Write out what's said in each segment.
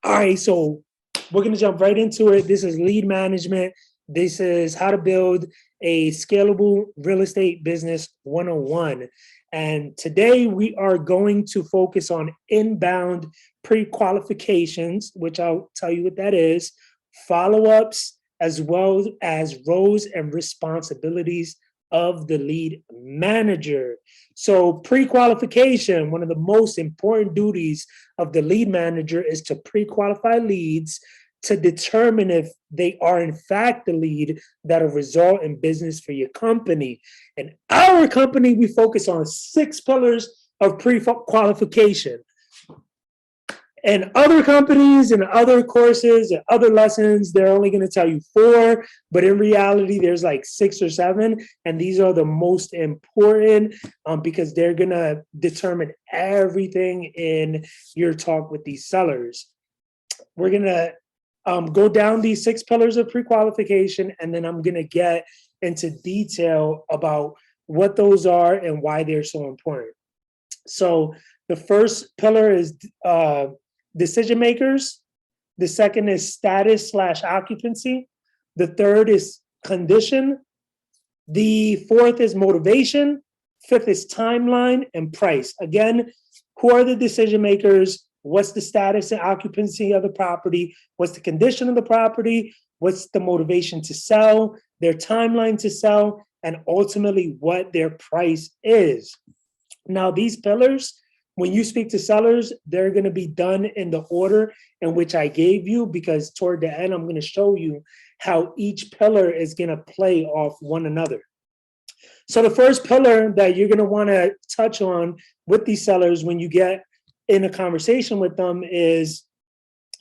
All right, so we're going to jump right into it. This is lead management. This is how to build a scalable real estate business 101. And today we are going to focus on inbound pre-qualifications, which I'll tell you what that is, follow-ups, as well as roles and responsibilities of the lead manager. So pre-qualification, one of the most important duties of the lead manager is to pre-qualify leads to determine if they are in fact the lead that'll result in business for your company. In our company, we focus on 6 pillars of pre-qualification. And other companies and other courses and other lessons, they're only going to tell you 4, but in reality, there's like 6 or 7. And these are the most important because they're going to determine everything in your talk with these sellers. We're going to go down these 6 pillars of pre-qualification, and then I'm going to get into detail about what those are and why they're so important. So the first pillar is decision makers. The second is status/occupancy. The third is condition. The fourth is motivation. Fifth is timeline and price. Again, who are the decision makers? What's the status and occupancy of the property? What's the condition of the property? What's the motivation to sell? Their timeline to sell, and ultimately what their price is. Now, these pillars, when you speak to sellers, they're going to be done in the order in which I gave you, because toward the end, I'm going to show you how each pillar is going to play off one another. So the first pillar that you're going to want to touch on with these sellers when you get in a conversation with them is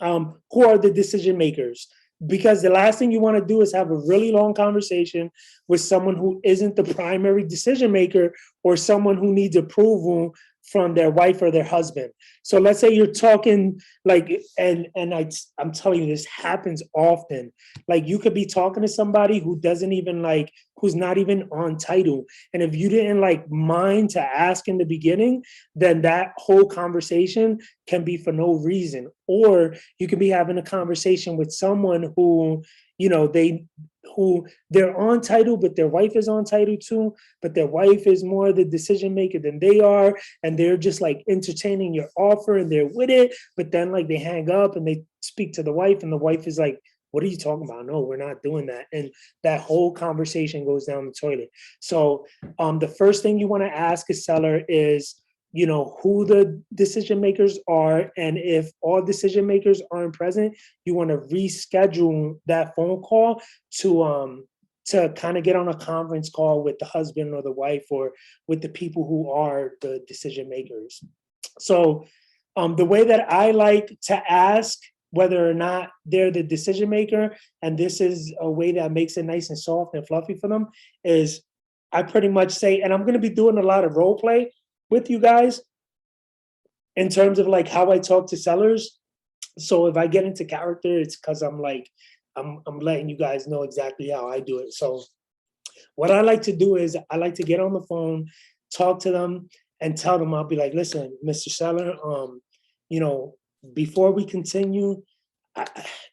who are the decision makers? Because the last thing you want to do is have a really long conversation with someone who isn't the primary decision maker or someone who needs approval from their wife or their husband. So let's say you're talking like, and I'm telling you, this happens often. Like you could be talking to somebody who doesn't even like, who's not even on title. And if you didn't like mind to ask in the beginning, then that whole conversation can be for no reason. Or you could be having a conversation with someone who, you know, they're on title, but their wife is on title too, but their wife is more the decision maker than they are. And they're just like entertaining your offer and they're with it. But then like they hang up and they speak to the wife and the wife is like, what are you talking about? No, we're not doing that. And that whole conversation goes down the toilet. So the first thing you want to ask a seller is, you know, who the decision makers are. And if all decision makers aren't present, you want to reschedule that phone call to kind of get on a conference call with the husband or the wife or with the people who are the decision makers. So the way that I like to ask whether or not they're the decision maker, and this is a way that makes it nice and soft and fluffy for them, is I pretty much say, and I'm going to be doing a lot of role play with you guys in terms of like how I talk to sellers. So if I get into character, it's because I'm like, I'm letting you guys know exactly how I do it. So what I like to do is I like to get on the phone, talk to them and tell them, I'll be like, listen, Mr. Seller, you know, before we continue,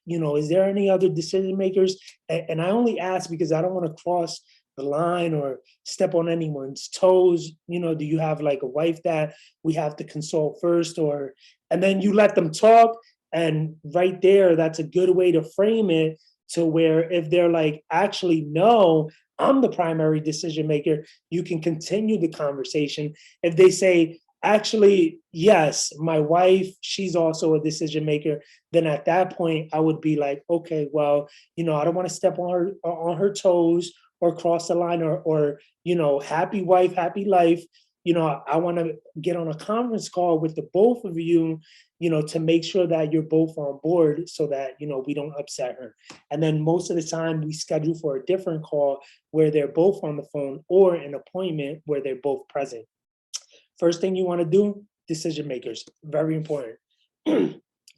you know, is there any other decision makers? And I only ask because I don't want to cross the line or step on anyone's toes. You know, do you have like a wife that we have to consult first? Or, and then you let them talk. And right there, that's a good way to frame it to where if they're like, actually, no, I'm the primary decision maker, you can continue the conversation. If they say, actually, yes, my wife, she's also a decision maker, then at that point, I would be like, okay, well, you know, I don't want to step on her toes or cross the line or, you know, happy wife, happy life. You know, I want to get on a conference call with the both of you, you know, to make sure that you're both on board so that, you know, we don't upset her. And then most of the time we schedule for a different call where they're both on the phone or an appointment where they're both present. First thing you want to do, decision makers, very important.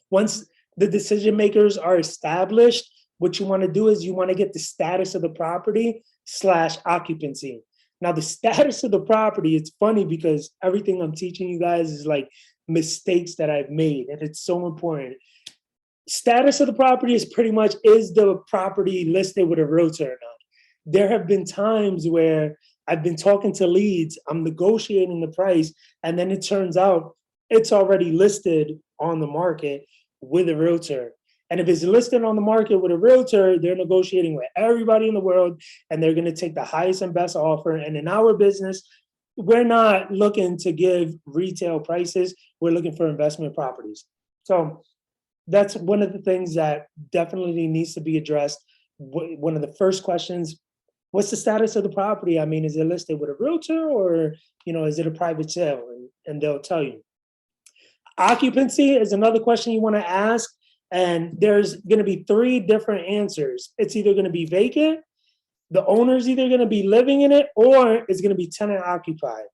Once the decision makers are established, what you want to do is you want to get the status of the property / occupancy. Now, the status of the property, it's funny because everything I'm teaching you guys is like mistakes that I've made, and it's so important. Status of the property is pretty much, is the property listed with a realtor or not? There have been times where I've been talking to leads, I'm negotiating the price, and then it turns out it's already listed on the market with a realtor. And if it's listed on the market with a realtor, they're negotiating with everybody in the world and they're going to take the highest and best offer. And in our business, we're not looking to give retail prices, we're looking for investment properties. So that's one of the things that definitely needs to be addressed. One of the first questions, what's the status of the property? I mean, is it listed with a realtor or, is it a private sale? And they'll tell you. Occupancy is another question you want to ask. And there's going to be 3 different answers. It's either going to be vacant, the owner's either going to be living in it, or it's going to be tenant occupied.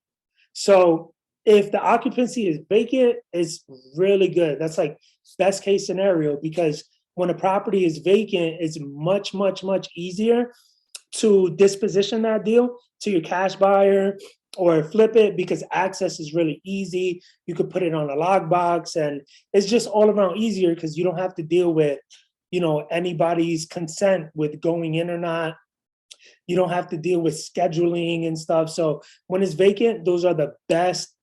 So if the occupancy is vacant, it's really good. That's like best case scenario, because when a property is vacant, it's much, much, much easier to disposition that deal to your cash buyer or flip it, because access is really easy. You could put it on a lockbox and it's just all around easier because you don't have to deal with, anybody's consent with going in or not. You don't have to deal with scheduling and stuff. So when it's vacant, those are the best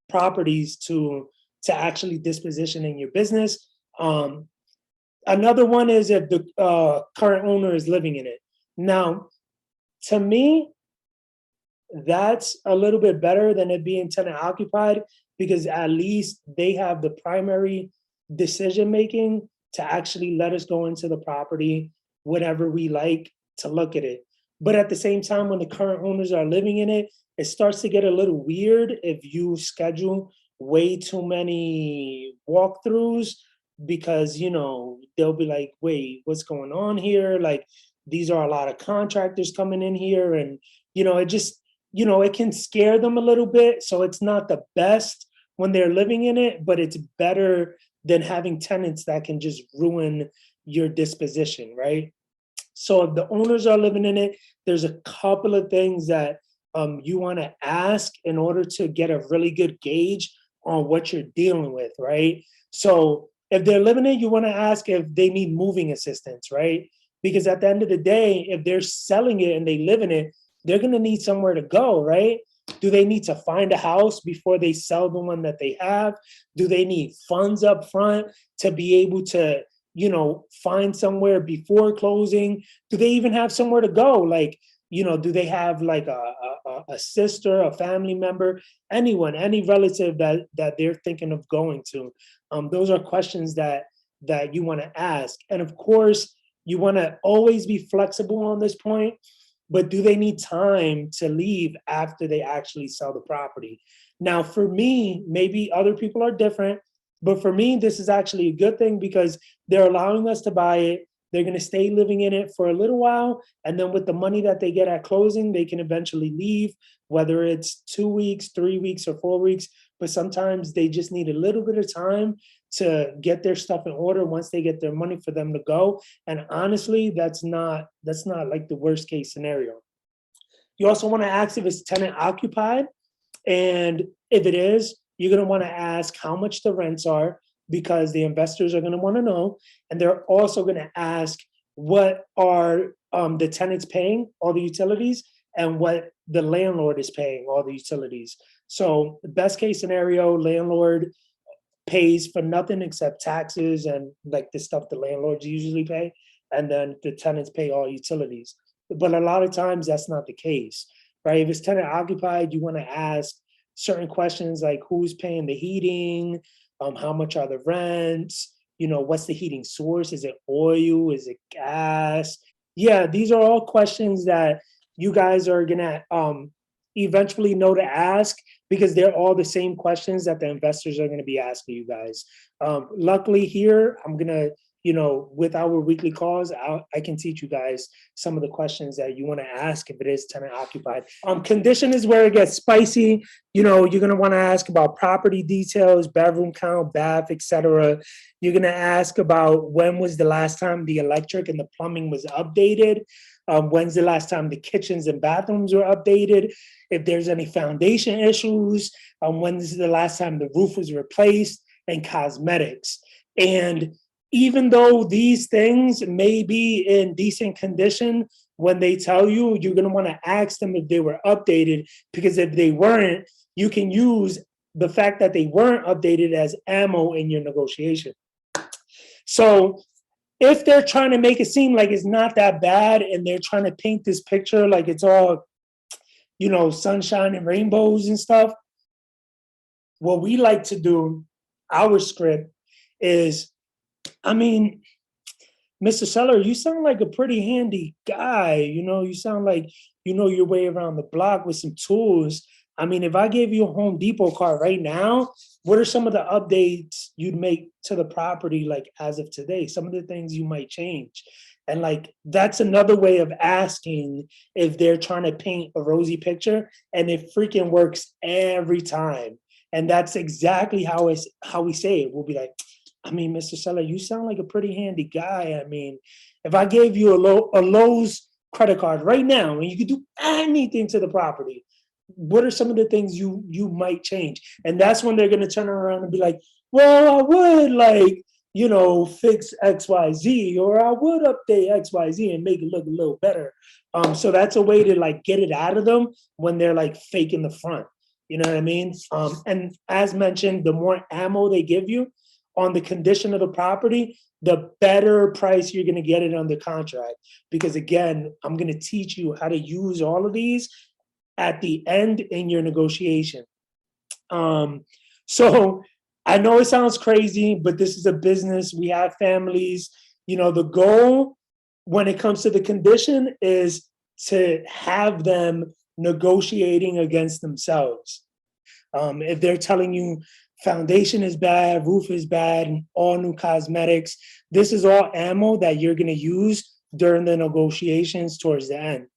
properties to actually disposition in your business. Another one is if the current owner is living in it. Now, to me, that's a little bit better than it being tenant occupied, because at least they have the primary decision making to actually let us go into the property whenever we like to look at it. But at the same time, when the current owners are living in it, it starts to get a little weird if you schedule way too many walkthroughs, because they'll be like, wait, what's going on here? Like, these are a lot of contractors coming in here, and it just it can scare them a little bit. So it's not the best when they're living in it, but it's better than having tenants that can just ruin your disposition, right? So if the owners are living in it, there's a couple of things that you want to ask in order to get a really good gauge on what you're dealing with, right? So if they're living in it, you want to ask if they need moving assistance, right? Because at the end of the day, if they're selling it and they live in it, they're going to need somewhere to go, right? Do they need to find a house before they sell the one that they have? Do they need funds up front to be able to, find somewhere before closing? Do they even have somewhere to go? Like, do they have like a sister, a family member, anyone, any relative that they're thinking of going to? Those are questions that you want to ask. And of course, you want to always be flexible on this point. But do they need time to leave after they actually sell the property? Now, for me, maybe other people are different, but for me, this is actually a good thing because they're allowing us to buy it. They're going to stay living in it for a little while. And then with the money that they get at closing, they can eventually leave, whether it's 2 weeks, 3 weeks, or 4 weeks. But sometimes they just need a little bit of time to get their stuff in order once they get their money for them to go. And honestly, that's not like the worst case scenario. You also want to ask if it's tenant occupied. And if it is, you're going to want to ask how much the rents are, because the investors are going to want to know. And they're also going to ask what are the tenants paying, all the utilities, and what the landlord is paying, all the utilities. So the best case scenario, landlord pays for nothing except taxes and like the stuff the landlords usually pay, and then the tenants pay all utilities. But a lot of times that's not the case, right? If it's tenant occupied, you want to ask certain questions like who's paying the heating, how much are the rents, what's the heating source? Is it oil? Is it gas? Yeah, these are all questions that you guys are gonna eventually know to ask, because they're all the same questions that the investors are going to be asking you guys. Luckily here, I'm going to, with our weekly calls, I can teach you guys some of the questions that you want to ask if it is tenant occupied. Condition is where it gets spicy. You're going to want to ask about property details, bedroom count, bath, etc. You're going to ask about when was the last time the electric and the plumbing was updated. When's the last time the kitchens and bathrooms were updated? If there's any foundation issues, when's the last time the roof was replaced, and cosmetics. And even though these things may be in decent condition, when they tell you, you're going to want to ask them if they were updated, because if they weren't, you can use the fact that they weren't updated as ammo in your negotiation. So if they're trying to make it seem like it's not that bad and they're trying to paint this picture like it's all, you know, sunshine and rainbows and stuff, what we like to do, our script is, I mean, Mr. Seller, you sound like a pretty handy guy. You know, you sound like you know your way around the block with some tools. I mean, if I gave you a Home Depot card right now, what are some of the updates you'd make to the property, like as of today? Some of the things you might change. And like, that's another way of asking if they're trying to paint a rosy picture, and it freaking works every time. And that's exactly how we say it. We'll be like, I mean, Mr. Seller, you sound like a pretty handy guy. I mean, if I gave you a Lowe's credit card right now and you could do anything to the property, what are some of the things you might change? And that's when they're going to turn around and be like, well, I would, like, you know, fix XYZ, or I would update XYZ and make it look a little better. So that's a way to like get it out of them when they're like faking the front. You know what I mean? And as mentioned, the more ammo they give you on the condition of the property, the better price you're going to get it under contract. Because again, I'm going to teach you how to use all of these at the end in your negotiation. So I know it sounds crazy, but this is a business. We have families. You know, the goal when it comes to the condition is to have them negotiating against themselves. If they're telling you foundation is bad, roof is bad, and all new cosmetics, this is all ammo that you're going to use during the negotiations towards the end.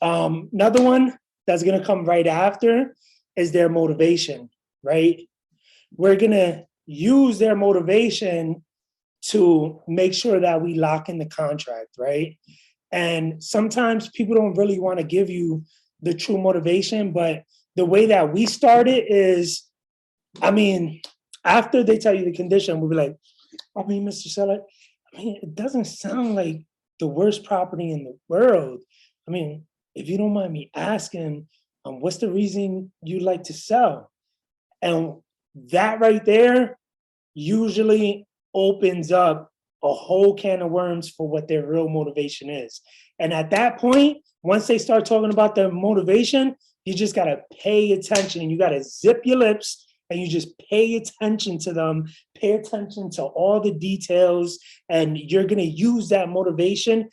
Another one that's going to come right after is their motivation, right? We're going to use their motivation to make sure that we lock in the contract, right? And sometimes people don't really want to give you the true motivation, but the way that we start it is, I mean, after they tell you the condition, we'll be like, I mean, Mr. Seller, I mean, it doesn't sound like the worst property in the world. I mean, if you don't mind me asking, what's the reason you'd like to sell? And that right there usually opens up a whole can of worms for what their real motivation is. And at that point, once they start talking about their motivation, you just got to pay attention. You got to zip your lips and you just pay attention to them, pay attention to all the details, and you're going to use that motivation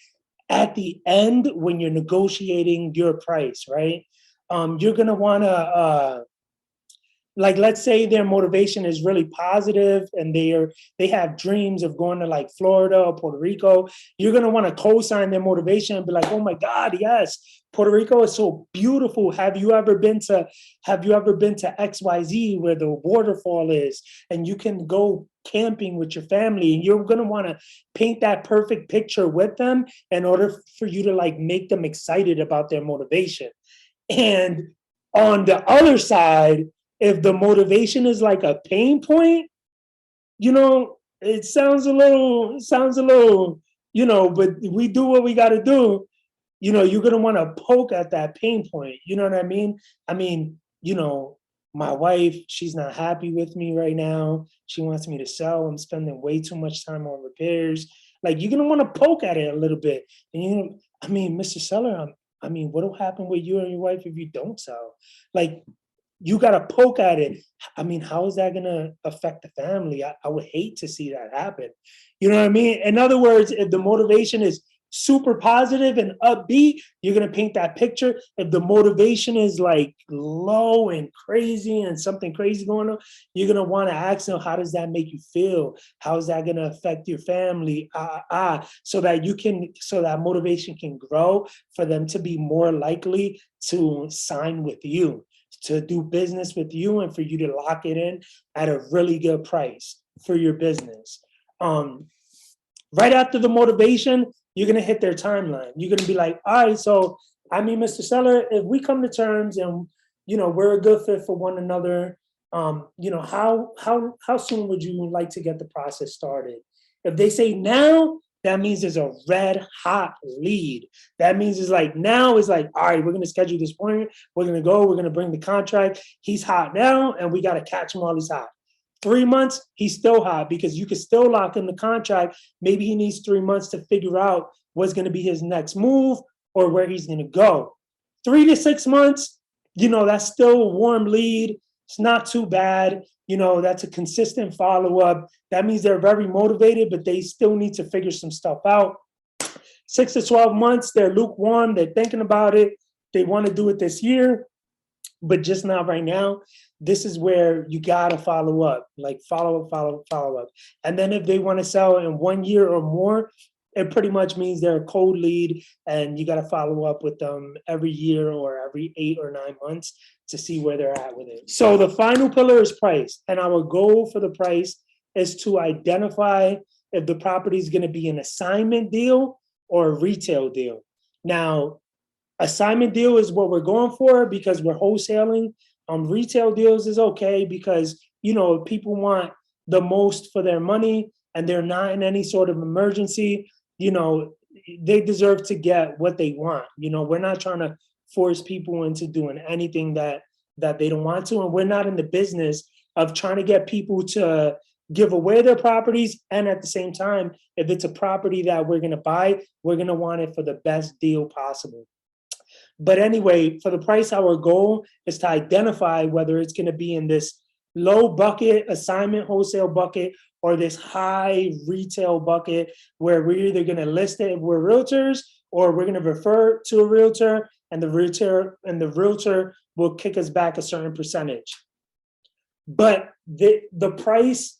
at the end when you're negotiating your price, right? You're going to want to, like, let's say their motivation is really positive and they have dreams of going to like Florida or Puerto Rico. You're going to want to co-sign their motivation and be like, oh my God, yes, Puerto Rico is so beautiful. Have you ever been to XYZ where the waterfall is and you can go camping with your family? And you're going to want to paint that perfect picture with them in order for you to like make them excited about their motivation. And on the other side, if the motivation is like a pain point, you know, it sounds a little, you know, but we do what we got to do. You know, you're going to want to poke at that pain point. You know what I mean? I mean, you know, my wife, she's not happy with me right now. She wants me to sell. I'm spending way too much time on repairs. Like, you're going to want to poke at it a little bit. And, you know, I mean, Mr. Seller, I mean, what will happen with you and your wife if you don't sell? Like, you got to poke at it. I mean, how is that going to affect the family? I would hate to see that happen. You know what I mean? In other words, if the motivation is super positive and upbeat, you're going to paint that picture. If the motivation is like low and crazy and something crazy going on, you're going to want to ask them, how does that make you feel? How is that going to affect your family? So that motivation can grow for them to be more likely to sign with you, to do business with you, and for you to lock it in at a really good price for your business. Right after the motivation, you're going to hit their timeline. You're going to be like, all right, so, I mean, Mr. Seller, if we come to terms and, you know, we're a good fit for one another, how soon would you like to get the process started? If they say now, that means there's a red hot lead. That means it's like now it's like, all right, we're gonna schedule this appointment. We're gonna go. We're gonna bring the contract. He's hot now, and we gotta catch him while he's hot. 3 months, he's still hot because you can still lock in the contract. Maybe he needs 3 months to figure out what's gonna be his next move or where he's gonna go. 3 to 6 months, that's still a warm lead. It's not too bad. That's a consistent follow-up. That means they're very motivated, but they still need to figure some stuff out. 6 to 12 months, they're lukewarm. They're thinking about it. They want to do it this year, but just not right now. This is where you got to follow up, like follow up. And then if they want to sell in 1 year or more, it pretty much means they're a cold lead and you got to follow up with them every year or every 8 or 9 months to see where they're at with it. So the final pillar is price. And our goal for the price is to identify if the property is going to be an assignment deal or a retail deal. Now, assignment deal is what we're going for because we're wholesaling. Retail deals is okay because, people want the most for their money and they're not in any sort of emergency. They deserve to get what they want. We're not trying to force people into doing anything that they don't want to. And we're not in the business of trying to get people to give away their properties. And at the same time, if it's a property that we're going to buy, we're going to want it for the best deal possible. But anyway, for the price, our goal is to identify whether it's going to be in this low bucket assignment wholesale bucket or this high retail bucket where we're either going to list it if we're realtors or we're going to refer to a realtor and the realtor will kick us back a certain percentage. But the price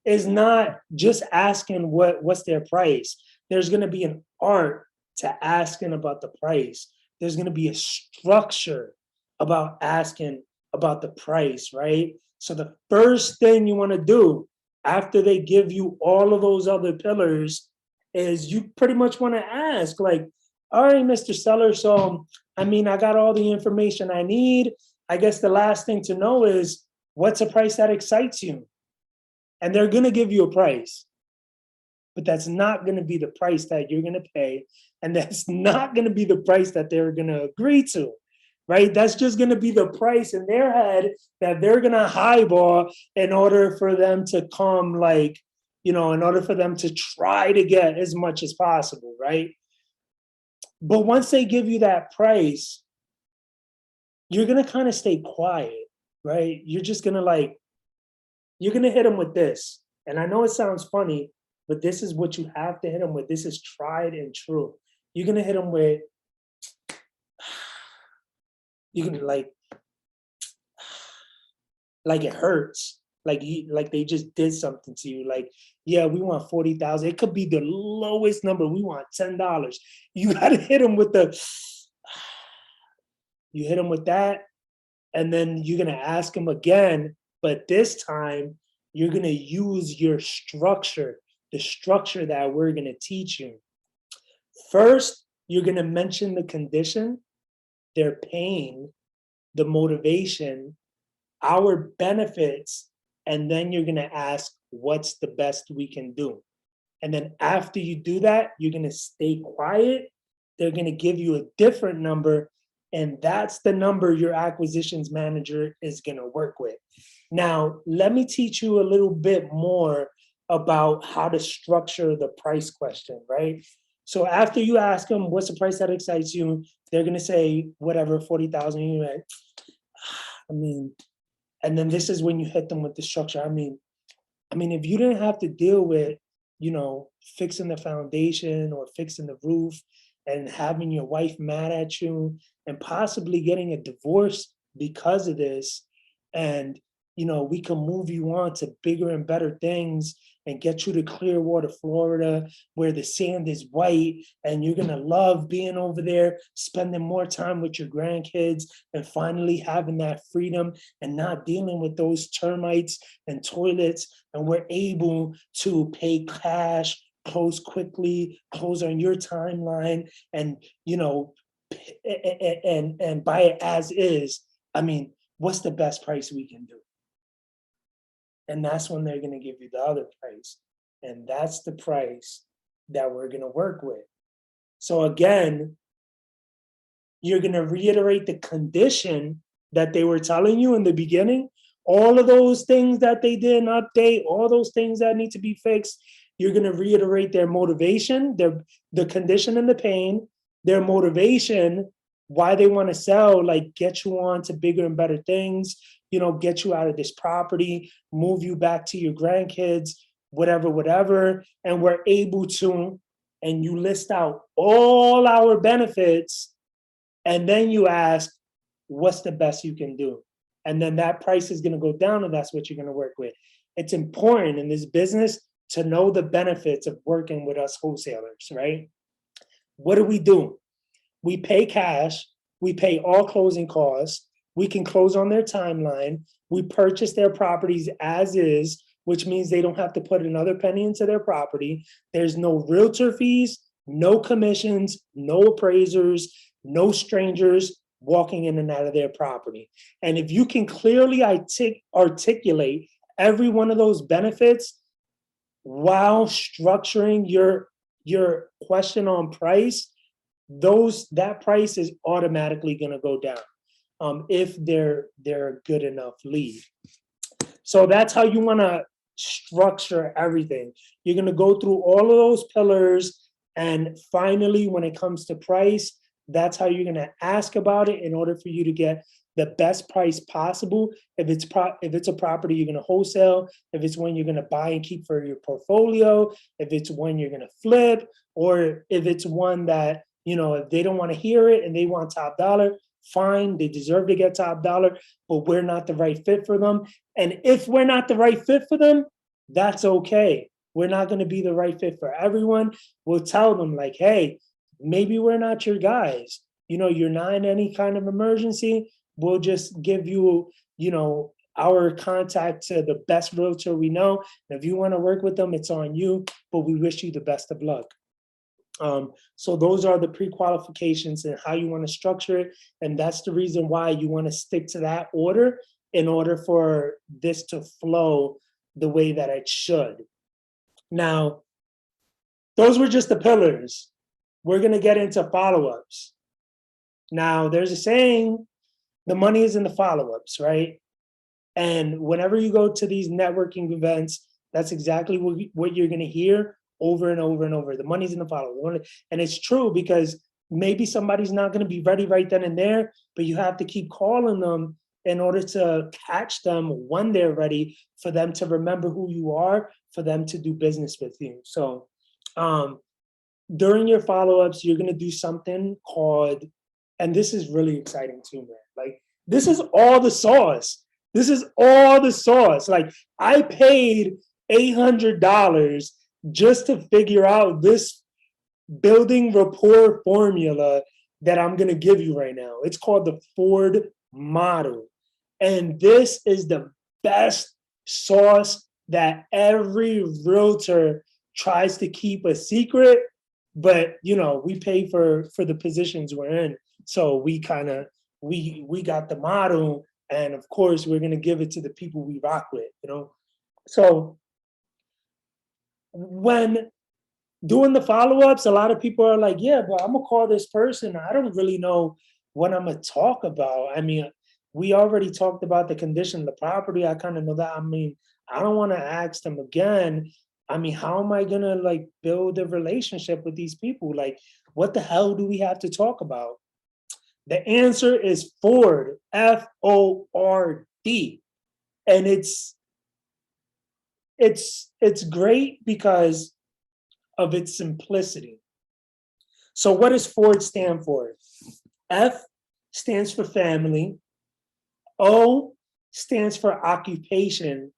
is not just asking what's their price. There's going to be an art to asking about the price. There's going to be a structure about asking about the price, right? So the first thing you want to do after they give you all of those other pillars is you pretty much want to ask like, all right, Mr. Seller, so, I got all the information I need. I guess the last thing to know is what's a price that excites you? And they're going to give you a price, but that's not going to be the price that you're going to pay. And that's not going to be the price that they're going to agree to, right? That's just going to be the price in their head that they're going to highball in order for them to come in order for them to try to get as much as possible, right? But once they give you that price, you're going to kind of stay quiet, right? You're just going to you're going to hit them with this. And I know it sounds funny, but this is what you have to hit them with. This is tried and true. You're going to hit them with, you can like it hurts. Like they just did something to you. Like, yeah, we want 40,000. It could be the lowest number. We want $10. You got to hit them with you hit them with that. And then you're going to ask them again. But this time you're going to use your structure, the structure that we're going to teach you. First, you're going to mention the condition, their pain, the motivation, our benefits, and then you're going to ask, what's the best we can do? And then after you do that, you're going to stay quiet. They're going to give you a different number, and that's the number your acquisitions manager is going to work with. Now, let me teach you a little bit more about how to structure the price question, right? So after you ask them, what's the price that excites you? They're going to say, whatever, 40,000. You're like, and then this is when you hit them with the structure. If you didn't have to deal with, fixing the foundation or fixing the roof and having your wife mad at you and possibly getting a divorce because of this, and we can move you on to bigger and better things and get you to Clearwater, Florida, where the sand is white and you're going to love being over there, spending more time with your grandkids and finally having that freedom and not dealing with those termites and toilets. And we're able to pay cash, close quickly, close on your timeline, and, and buy it as is. What's the best price we can do? And that's when they're going to give you the other price. And that's the price that we're going to work with. So again, you're going to reiterate the condition that they were telling you in the beginning. All of those things that they didn't update, all those things that need to be fixed, you're going to reiterate their motivation, the condition and the pain, their motivation, why they want to sell, like get you on to bigger and better things, get you out of this property, move you back to your grandkids, whatever. And we're able to, and you list out all our benefits, and then you ask, what's the best you can do? And then that price is going to go down, and that's what you're going to work with. It's important in this business to know the benefits of working with us wholesalers, right? What do? We pay cash. We pay all closing costs. We can close on their timeline. We purchase their properties as is, which means they don't have to put another penny into their property. There's no realtor fees, no commissions, no appraisers, no strangers walking in and out of their property. And if you can clearly articulate every one of those benefits while structuring your question on price, that price is automatically going to go down if they're a good enough lead. So that's how you want to structure everything. You're going to go through all of those pillars, and finally, when it comes to price, that's how you're going to ask about it in order for you to get the best price possible. If it's a property you're going to wholesale, if it's one you're going to buy and keep for your portfolio, if it's one you're going to flip, or if it's one that, if they don't want to hear it and they want top dollar, fine, they deserve to get top dollar, but we're not the right fit for them. And if we're not the right fit for them, that's okay. We're not going to be the right fit for everyone. We'll tell them like, hey, maybe we're not your guys. You're not in any kind of emergency. We'll just give you, our contact to the best realtor we know. And if you want to work with them, it's on you, but we wish you the best of luck. So those are the pre-qualifications and how you want to structure it. And that's the reason why you want to stick to that order in order for this to flow the way that it should. Now, those were just the pillars. We're going to get into follow-ups. Now, there's a saying, the money is in the follow-ups, right? And whenever you go to these networking events, that's exactly what you're going to hear over and over and over. The money's in the follow-up. And it's true, because maybe somebody's not going to be ready right then and there, but you have to keep calling them in order to catch them when they're ready, for them to remember who you are, for them to do business with you. So during your follow-ups, you're going to do something called, and this is really exciting too, man. Like, this is all the sauce. This is all the sauce. Like, I paid $800 just to figure out this building rapport formula that I'm going to give you right now. It's called the Ford model. And this is the best sauce that every realtor tries to keep a secret, but we pay for the positions we're in. So we got the model, and of course we're going to give it to the people we rock with, So when doing the follow-ups, a lot of people are like, yeah, but I'm gonna call this person. I don't really know what I'm gonna talk about. I mean, we already talked about the condition of the property. I kind of know that. I mean, I don't want to ask them again. I mean, how am I gonna like build a relationship with these people? Like, what the hell do we have to talk about? The answer is Ford, F-O-R-D. And it's great because of its simplicity. So what does Ford stand for? F stands for family. O stands for occupation.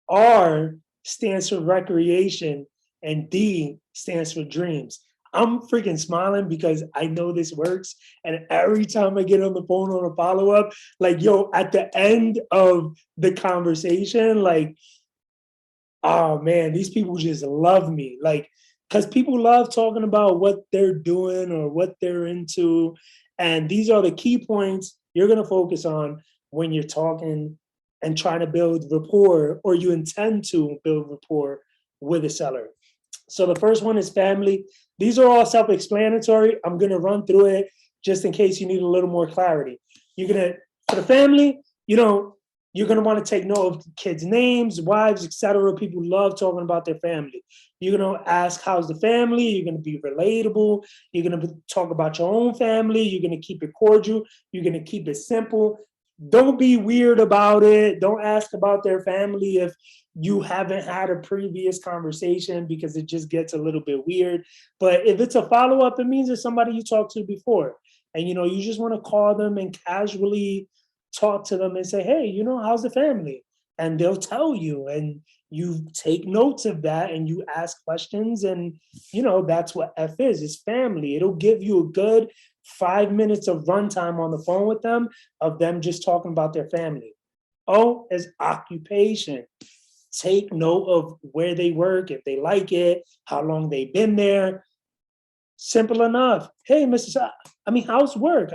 R stands for recreation. And D stands for dreams. I'm freaking smiling because I know this works. And every time I get on the phone on a follow-up, like, yo, at the end of the conversation, like, oh man, these people just love me. Like, because people love talking about what they're doing or what they're into. And these are the key points you're going to focus on when you're talking and trying to build rapport, or you intend to build rapport with a seller. So the first one is family. These are all self-explanatory. I'm going to run through it just in case you need a little more clarity. You're going to, for the family, you're going to want to take note of kids' names, wives, etc. People love talking about their family. You're going to ask, how's the family? You're going to be relatable. You're going to talk about your own family. You're going to keep it cordial. You're going to keep it simple. Don't be weird about it. Don't ask about their family if you haven't had a previous conversation, because it just gets a little bit weird. But if it's a follow-up, it means it's somebody you talked to before. And, you just want to call them and casually talk to them and say, hey, how's the family? And they'll tell you, and you take notes of that and you ask questions. And, that's what F is. It's family. It'll give you a good 5 minutes of runtime on the phone with them, of them just talking about their family. O is occupation. Take note of where they work, if they like it, how long they've been there. Simple enough. Hey, how's work?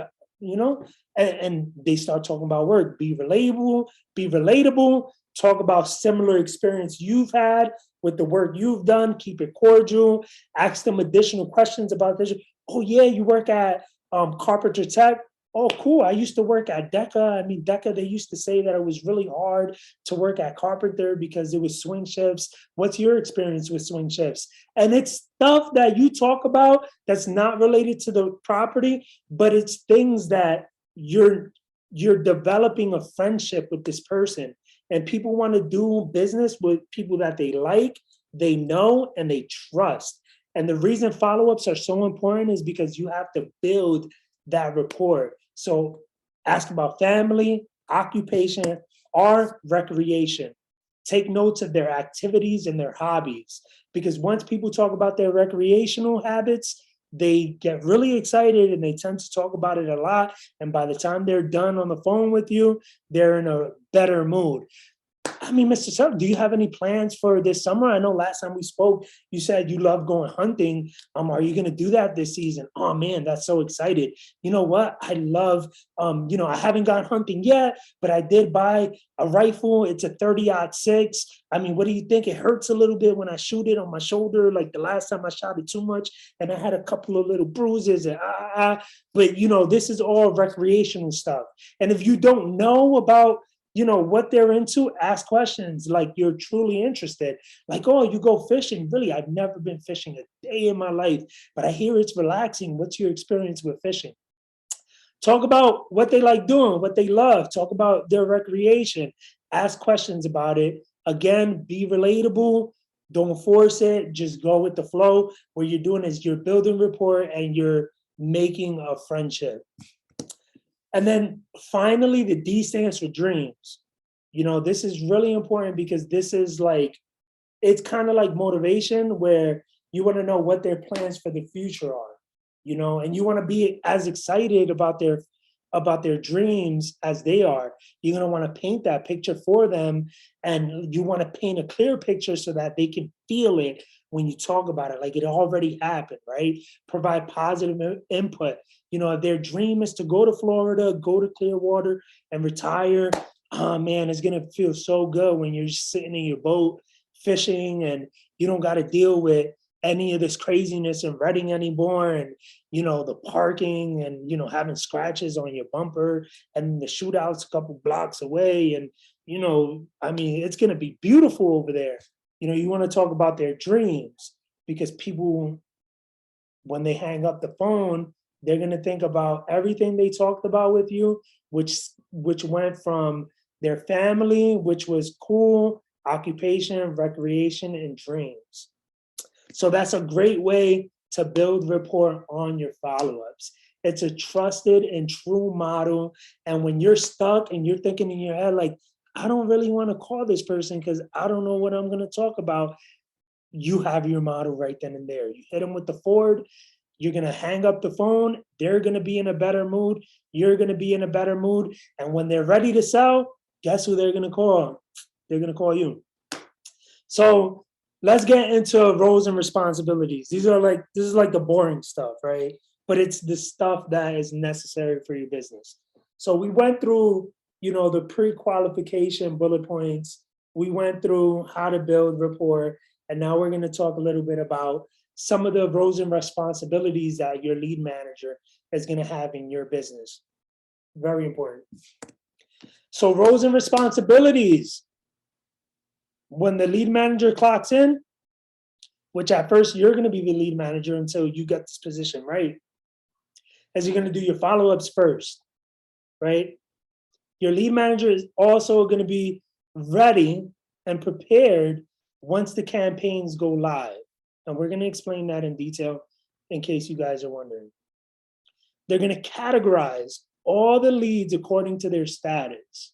And they start talking about work. Be relatable, talk about similar experience you've had with the work you've done, keep it cordial, ask them additional questions about this. Oh yeah, you work at Carpenter Tech. Oh, cool. I used to work at DECA. DECA, they used to say that it was really hard to work at Carpenter because it was swing shifts. What's your experience with swing shifts? And it's stuff that you talk about that's not related to the property, but it's things that you're developing a friendship with this person. And people want to do business with people that they like, they know, and they trust. And the reason follow-ups are so important is because you have to build that rapport. So ask about family, occupation, or recreation. Take notes of their activities and their hobbies, because once people talk about their recreational habits, they get really excited and they tend to talk about it a lot. And by the time they're done on the phone with you, they're in a better mood. Mr. Sutton, do you have any plans for this summer? I know last time we spoke, you said you love going hunting. Are you going to do that this season? Oh man, that's so excited. You know what? I love, I haven't gone hunting yet, but I did buy a rifle. It's a 30-06. What do you think? It hurts a little bit when I shoot it on my shoulder. Like the last time I shot it too much and I had a couple of little bruises and but this is all recreational stuff. And if you don't know about what they're into, ask questions like you're truly interested. Like, oh, you go fishing? Really, I've never been fishing a day in my life, but I hear it's relaxing. What's your experience with fishing? Talk about what they like doing, what they love. Talk about their recreation. Ask questions about it. Again, be relatable. Don't force it. Just go with the flow. What you're doing is you're building rapport and you're making a friendship. And then finally, the D stands for dreams. This is really important because this is it's kind of like motivation, where you want to know what their plans for the future are, and you want to be as excited about their dreams as they are. You're going to want to paint that picture for them, and you want to paint a clear picture so that they can feel it when you talk about it, like it already happened, right? Provide positive input. If their dream is to go to Florida, go to Clearwater and retire, oh man, it's gonna feel so good when you're just sitting in your boat fishing and you don't got to deal with any of this craziness in Reading anymore, and the parking and having scratches on your bumper, and the shootouts a couple blocks away, and it's gonna be beautiful over there. You want to talk about their dreams, because people, when they hang up the phone, they're going to think about everything they talked about with you, which went from their family, which was cool, occupation, recreation, and dreams. So that's a great way to build rapport on your follow-ups. It's a trusted and true model. And when you're stuck and you're thinking in your head, like, I don't really want to call this person because I don't know what I'm going to talk about, you have your model right then and there. You hit them with the Ford, you're going to hang up the phone, they're going to be in a better mood, you're going to be in a better mood, and when they're ready to sell, guess who they're going to call? They're going to call you. So let's get into roles and responsibilities. This is like the boring stuff, right? But it's the stuff that is necessary for your business. So we went through the pre-qualification bullet points. We went through how to build rapport, and now we're going to talk a little bit about some of the roles and responsibilities that your lead manager is going to have in your business. Very important. So roles and responsibilities. When the lead manager clocks in, which at first you're going to be the lead manager until you get this position, right? As you're going to do your follow-ups first, right? Your lead manager is also going to be ready and prepared once the campaigns go live. And we're going to explain that in detail in case you guys are wondering. They're going to categorize all the leads according to their status.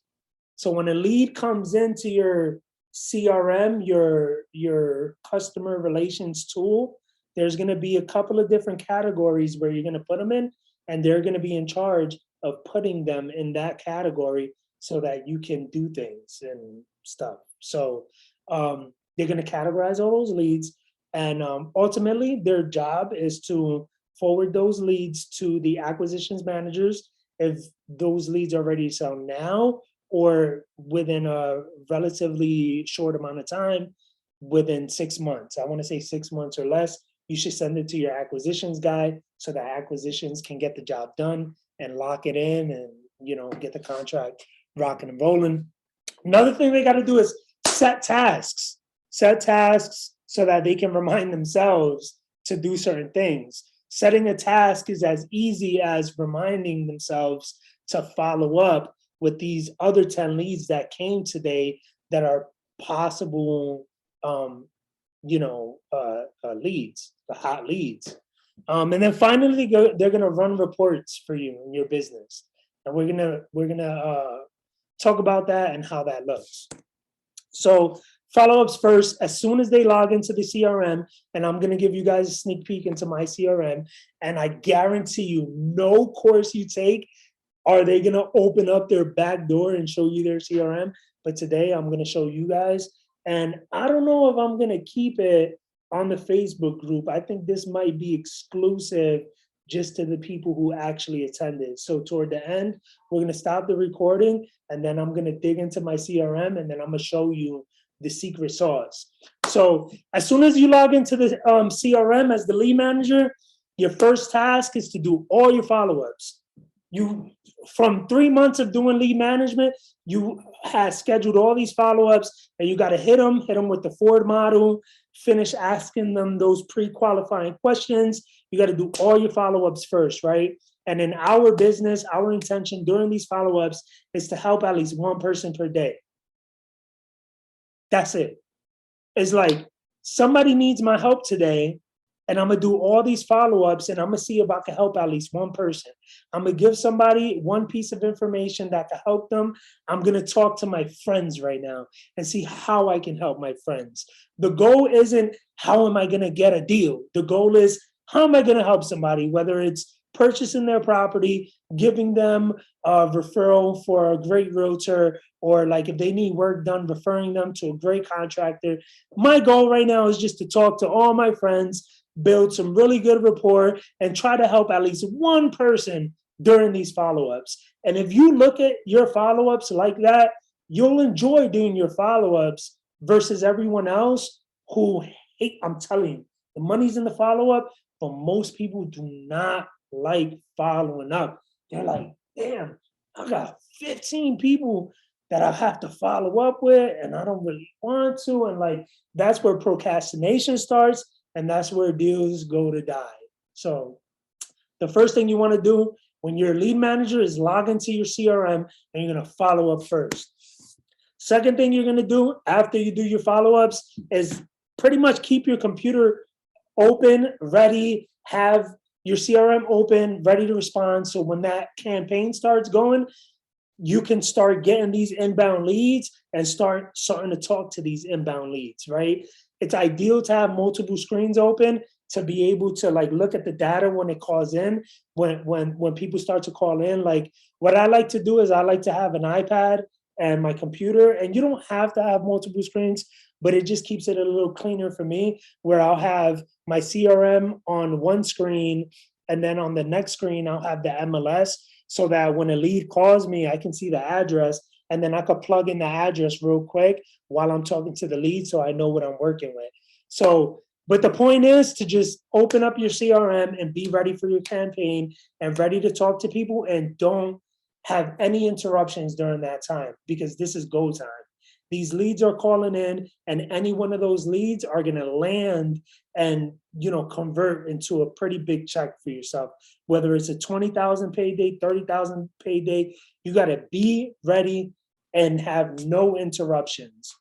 So when a lead comes into your CRM, your customer relations tool, there's going to be a couple of different categories where you're going to put them in, and they're going to be in charge of putting them in that category so that you can do things and stuff. So they're going to categorize all those leads, and ultimately their job is to forward those leads to the acquisitions managers if those leads are ready to sell now or within a relatively short amount of time, within 6 months. I want to say 6 months or less. You should send it to your acquisitions guy so that acquisitions can get the job done and lock it in and get the contract rocking and rolling. Another thing they got to do is set tasks so that they can remind themselves to do certain things. Setting a task is as easy as reminding themselves to follow up with these other 10 leads that came today that are possible leads, the hot leads. And then finally, they're gonna run reports for you in your business, and we're gonna talk about that and how that looks. So follow-ups first. As soon as they log into the CRM, and I'm gonna give you guys a sneak peek into my CRM, and I guarantee you, no course you take are they gonna open up their back door and show you their CRM. But today I'm gonna show you guys, and I don't know if I'm gonna keep it on the Facebook group. I think this might be exclusive just to the people who actually attended. So toward the end, we're gonna stop the recording, and then I'm gonna dig into my CRM, and then I'm gonna show you the secret sauce. So as soon as you log into the CRM as the lead manager, your first task is to do all your follow-ups. From 3 months of doing lead management, you have scheduled all these follow-ups, and you got to hit them with the Ford model, finish asking them those pre-qualifying questions. You got to do all your follow-ups first, right? And in our business, our intention during these follow-ups is to help at least one person per day. That's it. It's like somebody needs my help today, and I'm gonna do all these follow-ups, and I'm gonna see if I can help at least one person. I'm gonna give somebody one piece of information that can help them. I'm gonna talk to my friends right now and see how I can help my friends. The goal isn't how am I gonna get a deal. The goal is how am I gonna help somebody, whether it's purchasing their property, giving them a referral for a great realtor, or like if they need work done, referring them to a great contractor. My goal right now is just to talk to all my friends, build some really good rapport, and try to help at least one person during these follow-ups. And if you look at your follow-ups like that, you'll enjoy doing your follow-ups versus everyone else who hate. I'm telling you, the money's in the follow-up, but most people do not like following up. They're like, damn, I got 15 people that I have to follow up with, and I don't really want to. And like, that's where procrastination starts, and that's where deals go to die. So the first thing you want to do when you're a lead manager is log into your CRM, and you're going to follow up first. Second thing you're going to do after you do your follow-ups is pretty much keep your computer open, ready, have your CRM open, ready to respond. So when that campaign starts going, you can start getting these inbound leads and starting to talk to these inbound leads, right? It's ideal to have multiple screens open to be able to like look at the data when it calls in, when people start to call in. Like what I like to do is I like to have an iPad and my computer, and you don't have to have multiple screens, but it just keeps it a little cleaner for me, where I'll have my CRM on one screen, and then on the next screen, I'll have the MLS. so that when a lead calls me, I can see the address and then I could plug in the address real quick while I'm talking to the lead so I know what I'm working with. So, but the point is to just open up your CRM and be ready for your campaign and ready to talk to people, and don't have any interruptions during that time, because this is go time. These leads are calling in, and any one of those leads are going to land and, you know, convert into a pretty big check for yourself. Whether it's a 20,000 payday, 30,000 payday, you got to be ready and have no interruptions.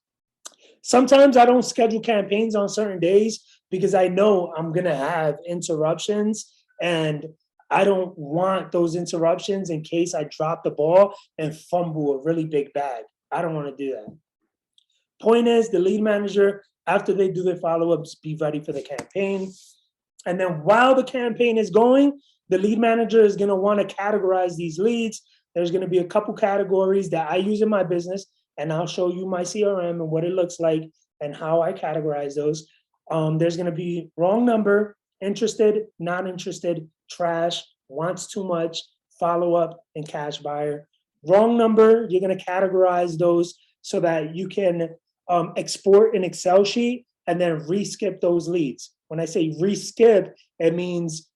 Sometimes I don't schedule campaigns on certain days because I know I'm going to have interruptions, and I don't want those interruptions in case I drop the ball and fumble a really big bag. I don't want to do that. Point is, the lead manager, after they do their follow-ups, be ready for the campaign. And then while the campaign is going, the lead manager is going to want to categorize these leads. There's going to be a couple categories that I use in my business, and I'll show you my CRM and what it looks like and how I categorize those. There's going to be wrong number, interested, not interested, trash, wants too much, follow-up, and cash buyer. Wrong number, you're going to categorize those so that you can export an Excel sheet and then re-skip those leads. When I say re-skip, it means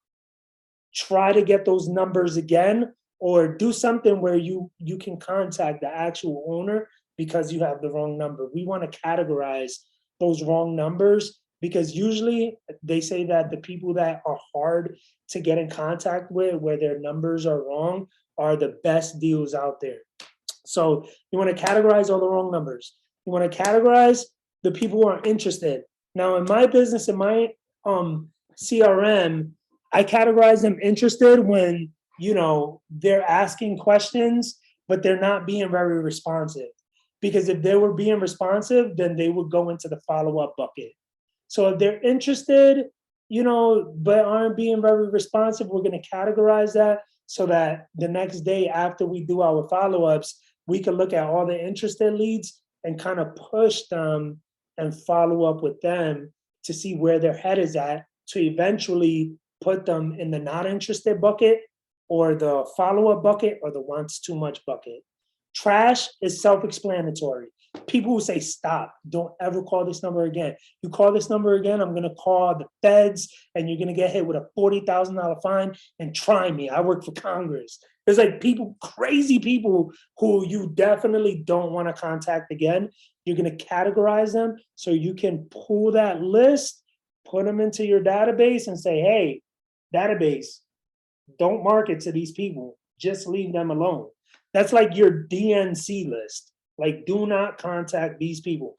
try to get those numbers again, or do something where you can contact the actual owner because you have the wrong number. We want to categorize those wrong numbers, because usually they say that the people that are hard to get in contact with, where their numbers are wrong, are the best deals out there. So you want to categorize all the wrong numbers. You want to categorize the people who are interested. Now, in my business, in my CRM, I categorize them interested when, you know, they're asking questions, but they're not being very responsive. Because if they were being responsive, then they would go into the follow-up bucket. So if they're interested, you know, but aren't being very responsive, we're going to categorize that so that the next day after we do our follow-ups, we can look at all the interested leads and kind of push them and follow up with them to see where their head is at, to eventually put them in the not interested bucket, or the follow-up bucket, or the wants too much bucket. Trash is self-explanatory. People who say, stop, don't ever call this number again. You call this number again, I'm going to call the feds and you're going to get hit with a $40,000 fine, and try me. I work for Congress. There's like people, crazy people who you definitely don't want to contact again. You're going to categorize them so you can pull that list, put them into your database and say, hey, database, don't market to these people. Just leave them alone. That's like your DNC list. Like, do not contact these people.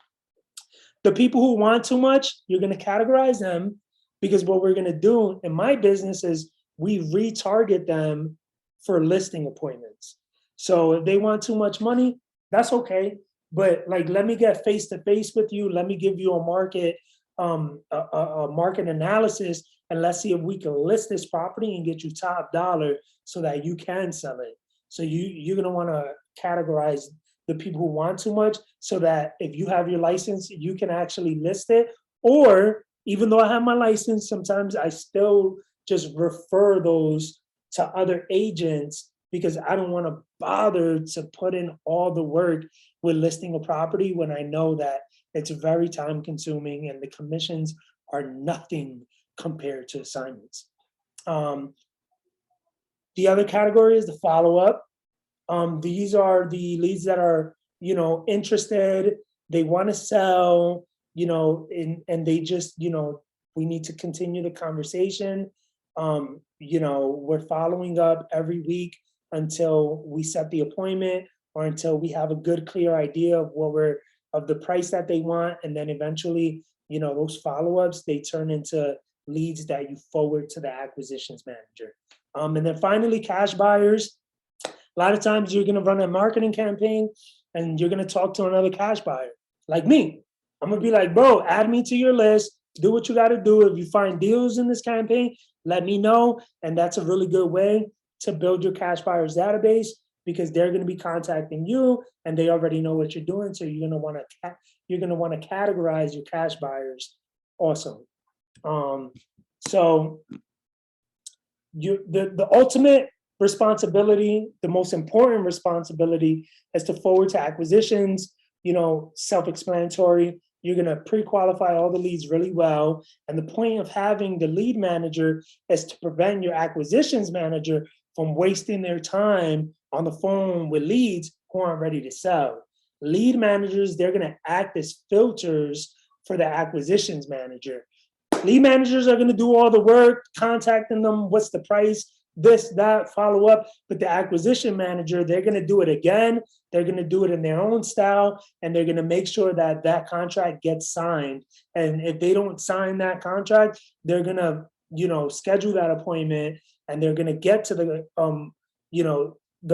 The people who want too much, you're going to categorize them, because what we're going to do in my business is we retarget them for listing appointments. So if they want too much money, that's okay. But like, let me get face to face with you. Let me give you a market analysis, and let's see if we can list this property and get you top dollar so that you can sell it. So you're going to want to categorize the people who want too much, so that if you have your license, you can actually list it. Or even though I have my license, sometimes I still just refer those to other agents, because I don't want to bother to put in all the work with listing a property when I know that it's very time consuming and the commissions are nothing compared to assignments. The other category is the follow-up. These are the leads that are, you know, interested, they want to sell, you know, and they just, you know, we need to continue the conversation. You know, we're following up every week until we set the appointment, or until we have a good, clear idea of of the price that they want. And then eventually, you know, those follow-ups, they turn into leads that you forward to the acquisitions manager. And then finally, cash buyers. A lot of times you're going to run a marketing campaign and you're going to talk to another cash buyer like me. I'm going to be like, bro, add me to your list. Do what you got to do. If you find deals in this campaign, let me know. And that's a really good way to build your cash buyers database, because they're going to be contacting you and they already know what you're doing. So you're going to want to categorize your cash buyers. Awesome. So the ultimate responsibility, the most important responsibility is to forward to acquisitions, self-explanatory. You're going to pre-qualify all the leads really well. And the point of having the lead manager is to prevent your acquisitions manager from wasting their time on the phone with leads who aren't ready to sell. Lead managers, they're going to act as filters for the acquisitions manager. Lead managers are going to do all the work, contacting them, what's the price, this, that, follow up. But the acquisition manager, they're going to do it again. They're going to do it in their own style, and they're going to make sure that that contract gets signed. And if they don't sign that contract, they're going to, schedule that appointment, and they're going to get to the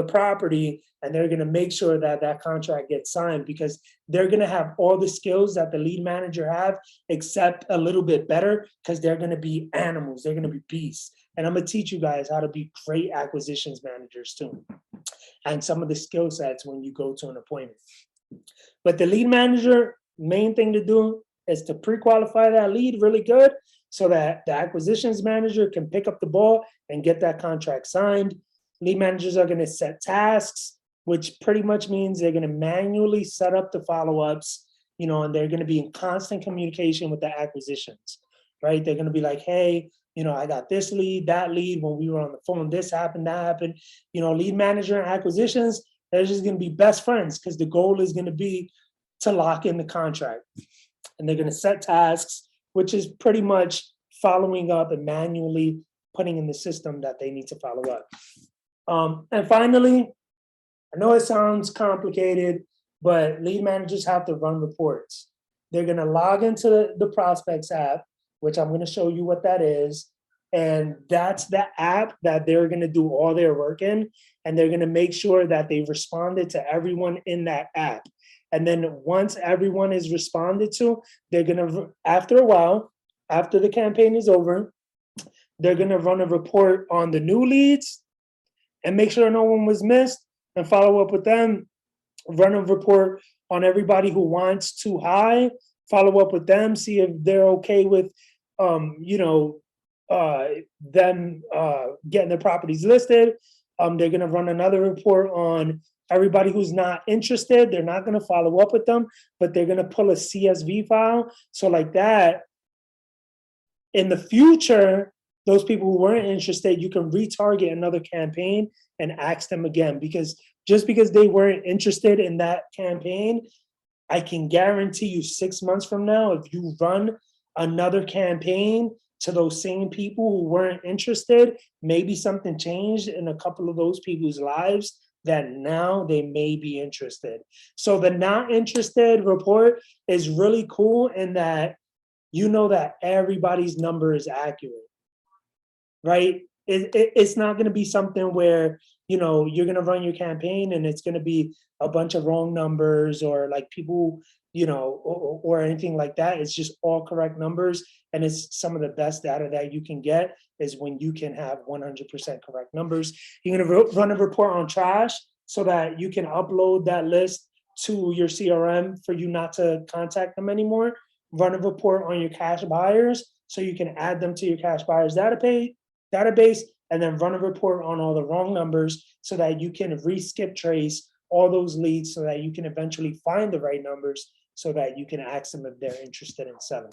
property, and they're going to make sure that that contract gets signed, because they're going to have all the skills that the lead manager have, except a little bit better, because they're going to be animals. They're going to be beasts. And I'm going to teach you guys how to be great acquisitions managers too, and some of the skill sets when you go to an appointment. But the lead manager, main thing to do is to pre-qualify that lead really good, so that the acquisitions manager can pick up the ball and get that contract signed. Lead managers are going to set tasks, which pretty much means they're going to manually set up the follow-ups, and they're going to be in constant communication with the acquisitions, right? They're going to be like, hey, I got this lead, that lead, when we were on the phone, this happened, that happened. Lead manager and acquisitions, they're just going to be best friends, because the goal is going to be to lock in the contract. And they're going to set tasks, which is pretty much following up and manually putting in the system that they need to follow up. And finally, I know it sounds complicated, but lead managers have to run reports. They're going to log into the Prospects app, which I'm going to show you what that is. And that's the app that they're going to do all their work in. And they're going to make sure that they responded to everyone in that app. And then once everyone is responded to, they're going to, after a while, after the campaign is over, they're going to run a report on the new leads and make sure no one was missed, and follow up with them, run a report on everybody who wants too high, follow up with them, see if they're okay with, them getting their properties listed. They're going to run another report on everybody who's not interested. They're not going to follow up with them, but they're going to pull a CSV file. So like that, in the future, those people who weren't interested, you can retarget another campaign and ask them again, because just because they weren't interested in that campaign, I can guarantee you 6 months from now, if you run another campaign to those same people who weren't interested, maybe something changed in a couple of those people's lives that now they may be interested. So the not interested report is really cool in that that everybody's number is accurate, right? It's not going to be something where, you're going to run your campaign and it's going to be a bunch of wrong numbers, or like people, or anything like that. It's just all correct numbers. And it's some of the best data that you can get is when you can have 100% correct numbers. You're going to run a report on trash so that you can upload that list to your CRM for you not to contact them anymore. Run a report on your cash buyers so you can add them to your cash buyers database, and then run a report on all the wrong numbers so that you can skip trace all those leads, so that you can eventually find the right numbers, so that you can ask them if they're interested in selling.